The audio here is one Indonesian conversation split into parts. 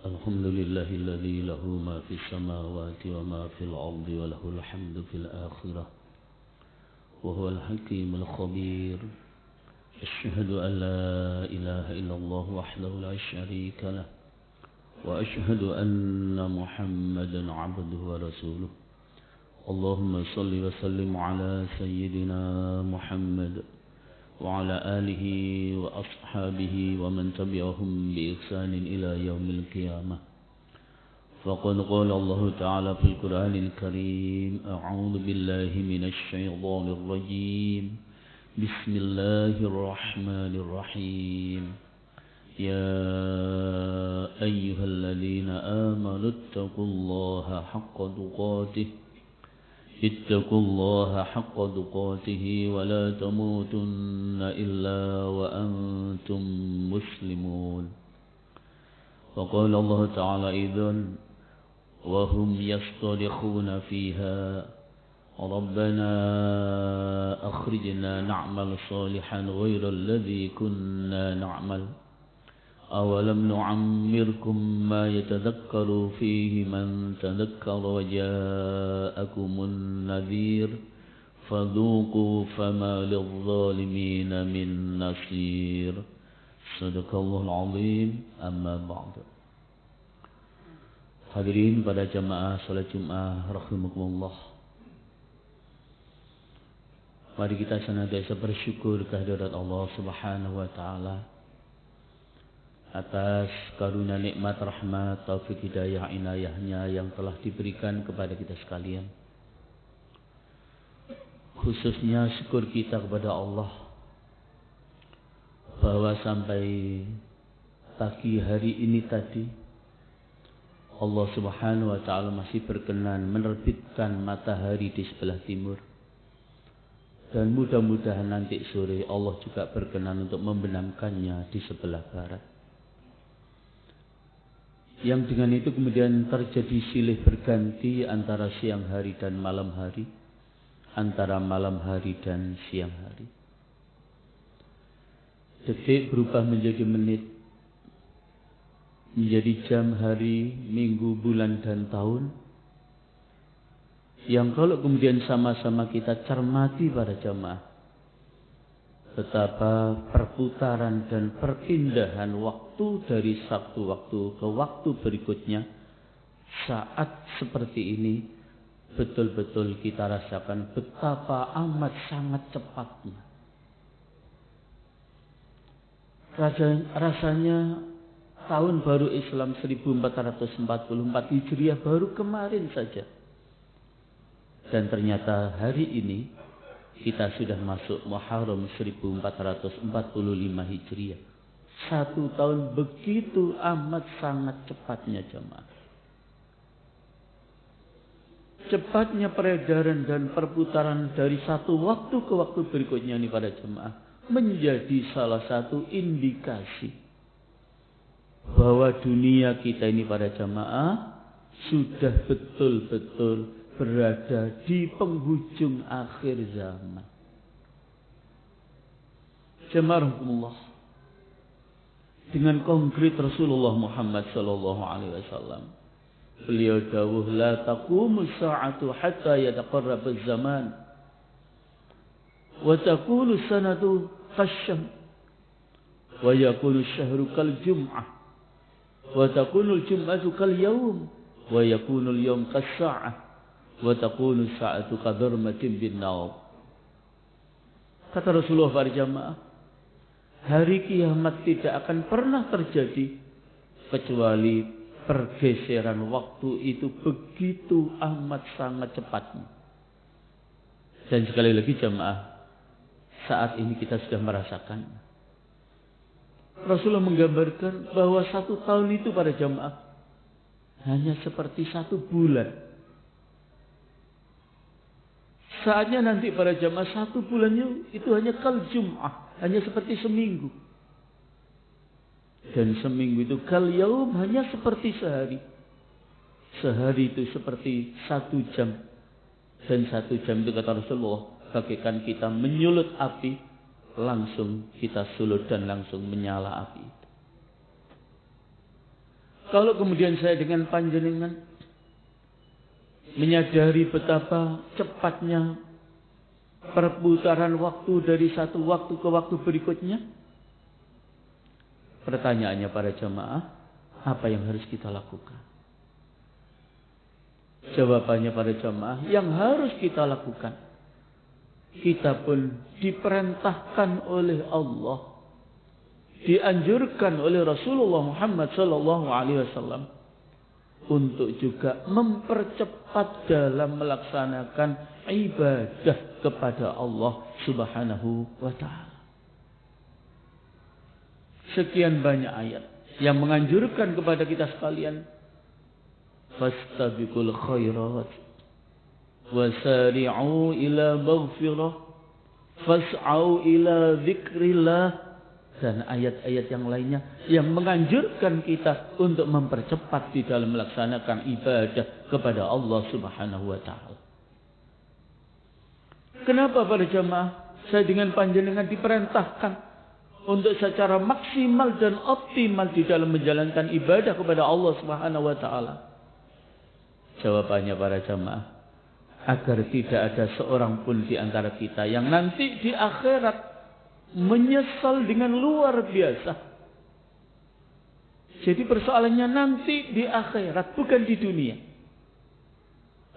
الحمد لله الذي له ما في السماوات وما في الأرض وله الحمد في الآخرة وهو الحكيم الخبير. أشهد أن لا إله إلا الله وحده لا شريك له وأشهد أن محمدا عبده ورسوله. اللهم صل وسلم على سيدنا محمد وعلى آله وأصحابه ومن تبعهم بإحسان إلى يوم القيامة. فقد قال الله تعالى في القرآن الكريم: أعوذ بالله من الشيطان الرجيم. بسم الله الرحمن الرحيم. يا أيها الذين آمنوا اتقوا الله حق تقاته ولا تموتن إلا وأنتم مسلمون. وقال الله تعالى أيضا وهم يصطرخون فيها: ربنا أخرجنا نعمل صالحا غير الذي كنا نعمل أولم نعمركم ما يتذكر فيه من تذكر وجاءكم النذير فذوقوا فما للظالمين من نصير. صدق الله العظيم. أما بعد. Hadirin pada jamaah salat Jumat rahimakumullah. Mari kita senantiasa bersyukur kehadirat Allah Subhanahu wa taala atas karunia nikmat rahmat taufik hidayah inayahnya yang telah diberikan kepada kita sekalian. Khususnya syukur kita kepada Allah bahwa sampai pagi hari ini tadi Allah Subhanahu wa taala masih berkenan menerbitkan matahari di sebelah timur, dan mudah-mudahan nanti sore Allah juga berkenan untuk membenamkannya di sebelah barat. Yang dengan itu kemudian terjadi silih berganti antara siang hari dan malam hari, antara malam hari dan siang hari. Detik berubah menjadi menit, menjadi jam, hari, minggu, bulan, dan tahun. Yang kalau kemudian sama-sama kita cermati pada jamaah, betapa perputaran dan perpindahan waktu dari satu waktu ke waktu berikutnya, saat seperti ini betul-betul kita rasakan betapa amat sangat cepatnya. Rasanya tahun baru Islam 1444 Hijriah baru kemarin saja. Dan ternyata hari ini kita sudah masuk Muharram 1445 Hijriah. Satu tahun begitu amat sangat cepatnya jemaah. Cepatnya peredaran dan perputaran dari satu waktu ke waktu berikutnya ini pada jemaah menjadi salah satu indikasi bahwa dunia kita ini pada jemaah sudah betul-betul berada di penghujung akhir zaman. Jemaah, dengan konkret Rasulullah Muhammad sallallahu alaihi wasallam, beliau dawuh, la taqumu sa'atu hatta yataqarrab az-zaman wa taqulu sanatu qasham wa yakunu ash-shahru kal jum'ah wa taqulu al-jum'atu kal yawm wa yakunu al-yawm kas sa'ah wa taqulu sa'atu qadharmatin bin naw. Kata Rasulullah pada jamaah, hari kiamat tidak akan pernah terjadi kecuali pergeseran waktu itu begitu amat sangat cepatnya. Dan sekali lagi jamaah, saat ini kita sudah merasakan. Rasulullah menggambarkan bahwa satu tahun itu pada jamaah hanya seperti satu bulan. Saatnya nanti pada jamaah satu bulannya itu hanya kal jum'ah, hanya seperti seminggu. Dan seminggu itu kal yaum, hanya seperti sehari. Sehari itu seperti satu jam. Dan satu jam itu kata Rasulullah bagaikan kita menyulut api, langsung kita sulut dan langsung menyala api. Kalau kemudian saya dengan panjenengan menyadari betapa cepatnya perputaran waktu dari satu waktu ke waktu berikutnya, pertanyaannya para jamaah, apa yang harus kita lakukan? Jawabannya para jamaah, yang harus kita lakukan, kita pun diperintahkan oleh Allah, dianjurkan oleh Rasulullah Muhammad SAW untuk juga mempercepat dalam melaksanakan ibadah kepada Allah Subhanahu wa ta'ala. Sekian banyak ayat yang menganjurkan kepada kita sekalian, fastabiqul khairat wasari'u ila maghfirah fas'au ila dzikrillah, dan ayat-ayat yang lainnya yang menganjurkan kita untuk mempercepat di dalam melaksanakan ibadah kepada Allah Subhanahu wa ta'ala. Kenapa para jamaah saya dengan panjenengan diperintahkan untuk secara maksimal dan optimal di dalam menjalankan ibadah kepada Allah Subhanahu wa ta'ala? Jawabannya para jamaah, agar tidak ada seorang pun di antara kita yang nanti di akhirat menyesal dengan luar biasa. Jadi persoalannya nanti di akhirat, bukan di dunia.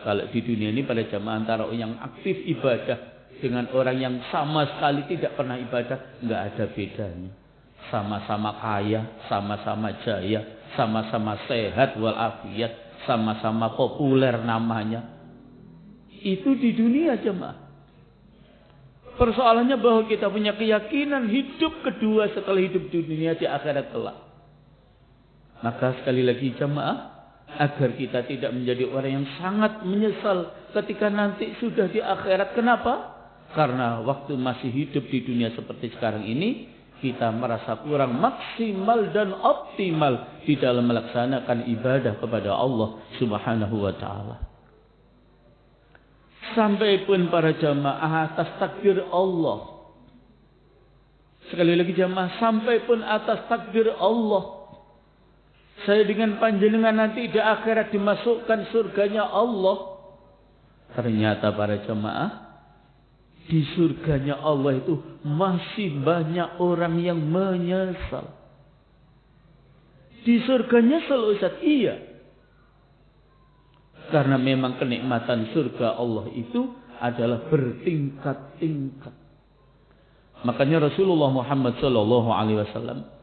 Kalau di dunia ini pada jamaah, antara yang aktif ibadah dengan orang yang sama sekali tidak pernah ibadah, nggak ada bedanya. Sama-sama kaya, sama-sama jaya, sama-sama sehat walafiat, sama-sama populer namanya. Itu di dunia jemaah. Persoalannya bahwa kita punya keyakinan hidup kedua setelah hidup di dunia di akhirat kelak. Maka sekali lagi jemaah, agar kita tidak menjadi orang yang sangat menyesal ketika nanti sudah di akhirat. Kenapa? Karena waktu masih hidup di dunia seperti sekarang ini, kita merasa kurang maksimal dan optimal di dalam melaksanakan ibadah kepada Allah Subhanahu wa ta'ala. Sampai pun para jamaah atas takdir Allah. Sekali lagi jamaah, sampai pun atas takdir Allah, saya dengan panjenengan nanti di akhirat dimasukkan surganya Allah. Ternyata para jamaah, di surganya Allah itu masih banyak orang yang menyesal. Di surga nyesel Ustaz? Iya. Karena memang kenikmatan surga Allah itu adalah bertingkat-tingkat. Makanya Rasulullah Muhammad SAW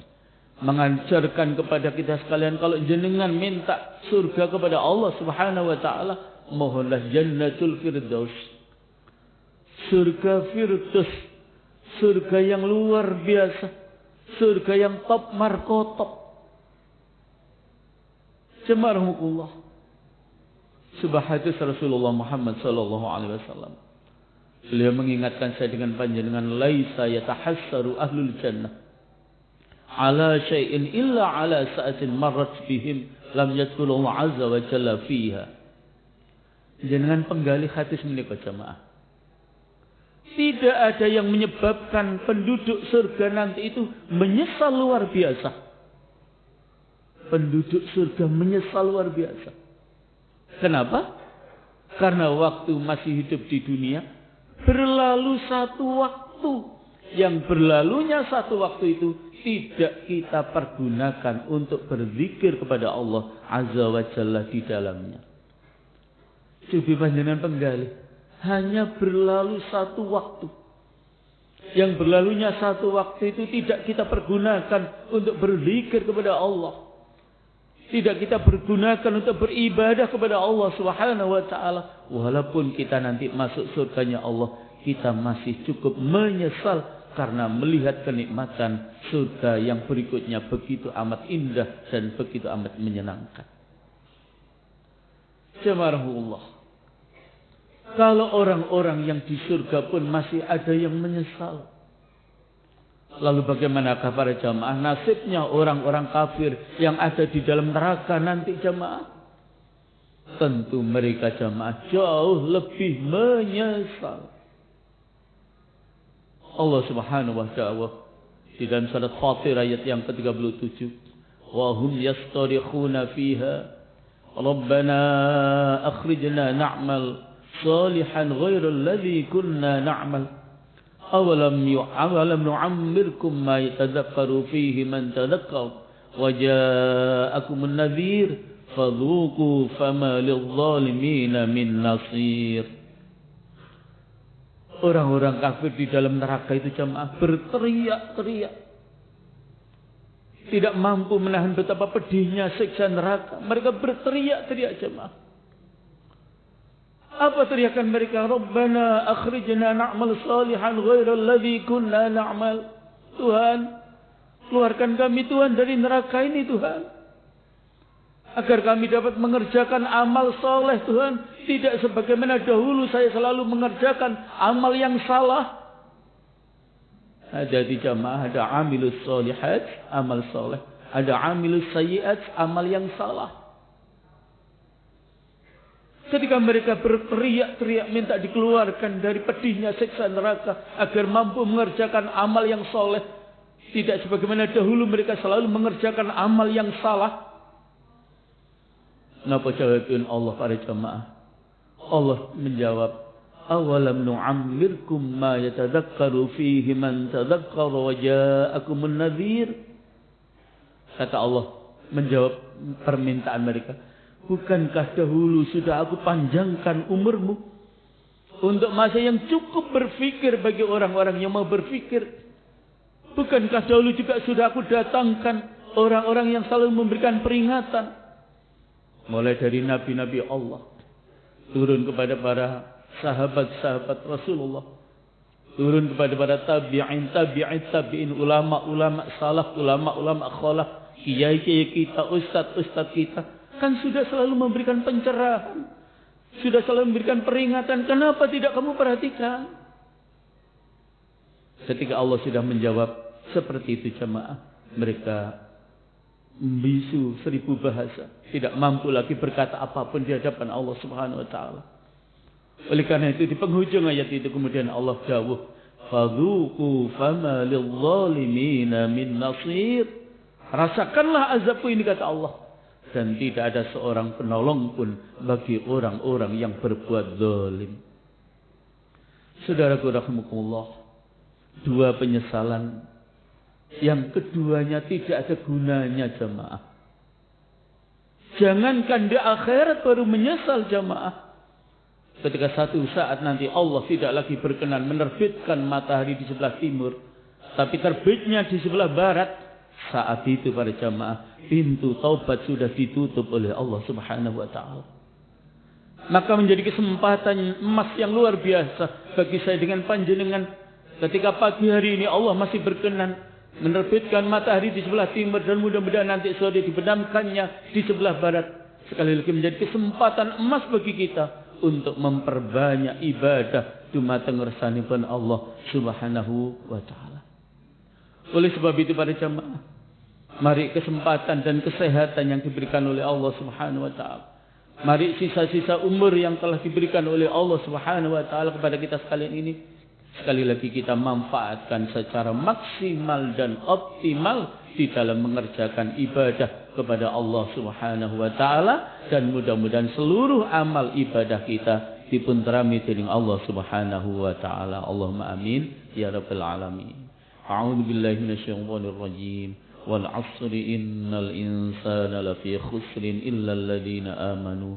mengajarkan kepada kita sekalian, kalau jenengan minta surga kepada Allah Subhanahu wa ta'ala, mohonlah Jannatul Firdaus. Surga Firdaus, surga yang luar biasa, surga yang top markotop. Jemaahullah, sebuah hadis Rasulullah Muhammad SAW, beliau mengingatkan saya dengan panjenengan, laisa yatahassaru ahlul jannah ala syai'in illa ala sa'atin marrat bihim lam yadkhulullah azza wa jalla fiha. Jenengan penggali hadis menika jemaah, tidak ada yang menyebabkan penduduk surga nanti itu menyesal luar biasa. Penduduk surga menyesal luar biasa. Kenapa? Karena waktu masih hidup di dunia, berlalu satu waktu. Yang berlalunya satu waktu itu tidak kita pergunakan untuk berzikir kepada Allah Azza wa Jalla di dalamnya. Coba panjenengan penggali, hanya berlalu satu waktu. Yang berlalunya satu waktu itu tidak kita pergunakan untuk berzikir kepada Allah. Tidak kita pergunakan untuk beribadah kepada Allah Subhanahu wa ta'ala. Walaupun kita nanti masuk surganya Allah, kita masih cukup menyesal karena melihat kenikmatan surga yang berikutnya begitu amat indah dan begitu amat menyenangkan. Jemaahullah, kalau orang-orang yang di surga pun masih ada yang menyesal, lalu bagaimanakah para jamaah nasibnya orang-orang kafir yang ada di dalam neraka nanti jamaah? Tentu mereka jamaah jauh lebih menyesal. Allah Subhanahu wa ta'ala di dalam surat Fatir ayat yang ke-37, wa hum yastarikhuna fiha Rabbana akhrijna na'mal salihan ghairal ladzi kunna na'mal awalam nu'ammirkum ma yatadhakkaru fihi man tadhakkar wa ja'akumun nadhir fadhuqu fama lidh-dhalimina min nasir. Orang-orang kafir di dalam neraka itu jamaah berteriak-teriak, tidak mampu menahan betapa pedihnya siksa neraka. Mereka berteriak-teriak jemaah. Apa teriakan mereka? Rabbana akhrijna na'mal salihan ghairal ladzi kunna na'mal. Tuhan, keluarkan kami Tuhan dari neraka ini Tuhan, agar kami dapat mengerjakan amal soleh Tuhan. Tidak sebagaimana dahulu saya selalu mengerjakan amal yang salah. Ada di jamaah, ada amilus solihat, amal soleh. Ada amilus sayyiat, amal yang salah. Ketika mereka berteriak-teriak minta dikeluarkan dari pedihnya siksa neraka agar mampu mengerjakan amal yang soleh, tidak sebagaimana dahulu mereka selalu mengerjakan amal yang salah. Napa jawabin Allah pada jamaah? Allah menjawab, awalam nu'ammirkum ma yatadhakkaru fihi man tadhakkara wa ja'akumun nadhir. Kata Allah menjawab permintaan mereka, bukankah dahulu sudah aku panjangkan umurmu untuk masa yang cukup berfikir bagi orang-orang yang mau berfikir? Bukankah dahulu juga sudah aku datangkan orang-orang yang selalu memberikan peringatan, mulai dari nabi-nabi Allah turun kepada para sahabat-sahabat Rasulullah, turun kepada para tabi'in, ulama-ulama salaf, ulama-ulama khalaf, kiai-kiai kita, ustadz-ustadz kita, kan sudah selalu memberikan pencerahan, sudah selalu memberikan peringatan. Kenapa tidak kamu perhatikan? Ketika Allah sudah menjawab seperti itu jemaah, mereka membisu 1000 bahasa, tidak mampu lagi berkata apapun di hadapan Allah Subhanahu wa taala. Oleh karena itu di penghujung ayat itu kemudian Allah dawuh, fadhuqu fama lidh-dhalimina min nasir. Rasakanlah azabku ini kata Allah, dan tidak ada seorang penolong pun bagi orang-orang yang berbuat zalim. Saudaraku rahimakumullah, dua penyesalan yang keduanya tidak ada gunanya jamaah. Jangankan di akhirat baru menyesal jamaah. Ketika satu saat nanti Allah tidak lagi berkenan menerbitkan matahari di sebelah timur, tapi terbitnya di sebelah barat, saat itu para jamaah pintu taubat sudah ditutup oleh Allah Subhanahu wa taala. Maka menjadi kesempatan emas yang luar biasa bagi saya dengan panjenengan ketika pagi hari ini Allah masih berkenan menerbitkan matahari di sebelah timur, dan mudah-mudahan nanti sore dibenamkannya di sebelah barat. Sekali lagi menjadi kesempatan emas bagi kita untuk memperbanyak ibadah dumateng ngersanipun Allah Subhanahu wa taala. Oleh sebab itu para jamaah, mari kesempatan dan kesehatan yang diberikan oleh Allah Subhanahu wa taala, mari sisa-sisa umur yang telah diberikan oleh Allah Subhanahu wa taala kepada kita sekalian ini, sekali lagi kita manfaatkan secara maksimal dan optimal di dalam mengerjakan ibadah kepada Allah Subhanahu wa taala, dan mudah-mudahan seluruh amal ibadah kita dipunterami dening Allah Subhanahu wa taala. Allahumma amin ya rabbal alamin. A'udzu billahi minasyaitonir rajim. Wal 'asri innal insana lafi khusrin illa alladhina amanu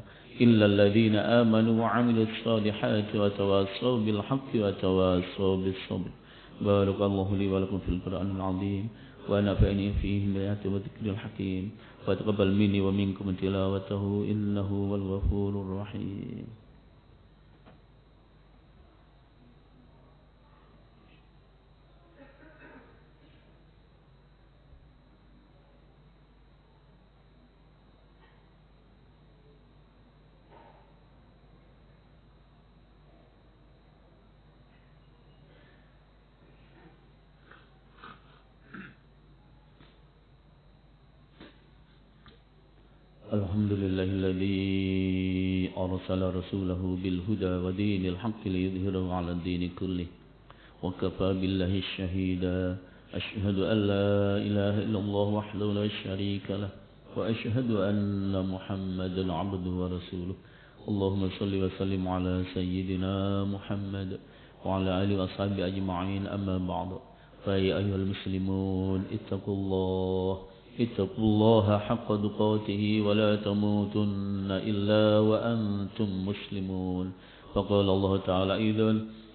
wa 'amilus solihati wa tawassaw bil haqqi wa tawassaw bis sabr. Barakallahu li wa lakum fil Qur'anil 'azim wa nafa'ani fihi bil ayati wa dzikril hakim. Wa taqabbal minni wa minkum tilawatahu innahu wal ghafurur rahim. Alhamdulillahilladzi arsala rasulahu bil huda wa dinil haqqi liyudhhirahu 'ala ad-dini kullih wa kafa billahi shahida أشهد أن لا إله إلا الله وحده لا شريك له وأشهد أن محمدا عبده ورسوله اللهم صل وسلم على سيدنا محمد وعلى آله وأصحابه أجمعين أما بعد فيا أيها المسلمون اتقوا الله حق تقاته ولا تموتن إلا وأنتم مسلمون فقال الله تعالى أيضا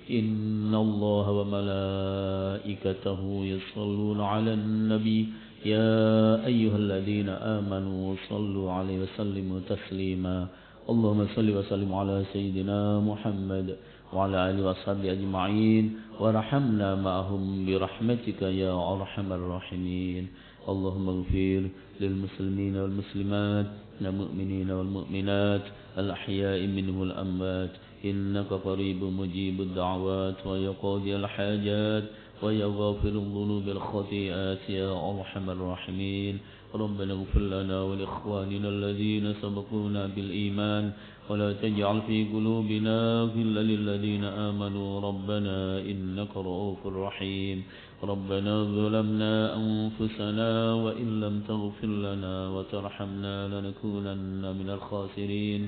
إن الله وملائكته يصلون على النبي يا أيها الذين آمنوا صلوا عليه وسلموا تسليما اللهم صل وسلم على سيدنا محمد وعلى آله وصحبه أجمعين ورحمنا معهم برحمتك يا أرحم الراحمين اللهم اغفر للمسلمين والمسلمات المؤمنين والمؤمنات الأحياء منهم الأموات إنك قريب مجيب الدعوات ويقاضي الحاجات ويغفر الذنوب الخطيئات يا أرحم الراحمين ربنا اغفر لنا ولإخواننا الذين سبقونا بالإيمان ولا تجعل في قلوبنا غلا للذين آمنوا ربنا إنك رؤوف رحيم ربنا ظلمنا أنفسنا وإن لم تغفر لنا وترحمنا لنكونن من الخاسرين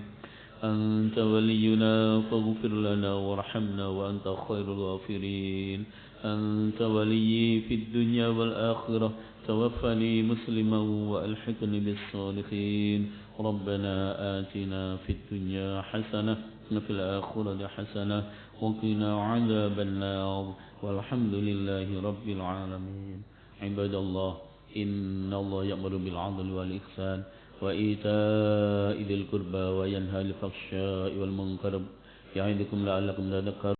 أنت ولينا فاغفر لنا وارحمنا وأنت خير الغافرين أنت ولي في الدنيا والآخرة توفني مسلما وألحقني بالصالحين ربنا آتنا في الدنيا حسنة وفي الآخرة حسنة وقنا عذاب النار والحمد لله رب العالمين عباد الله إن الله يأمر بالعدل والإحسان وإيتاء ذي القربى وينهى عن الفحشاء والمنكر يعظكم لعلكم تذكرون